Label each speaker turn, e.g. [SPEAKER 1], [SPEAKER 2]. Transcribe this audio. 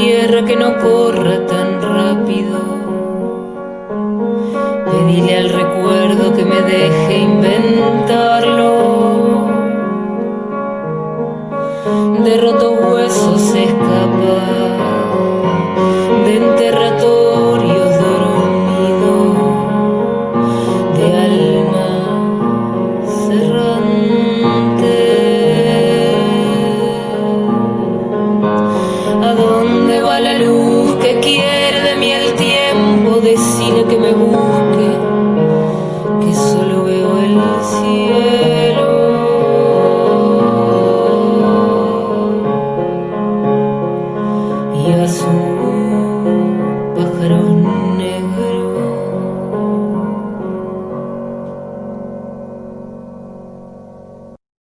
[SPEAKER 1] tierra que no corra tan rápido. Pedile al recuerdo que me deje inventarlo. De rotos huesos se escapa, de enterratorios dormidos, de almas errantes. ¿A dónde va la luz que quiere de mí el tiempo? Decile que me busque, que solo veo el cielo.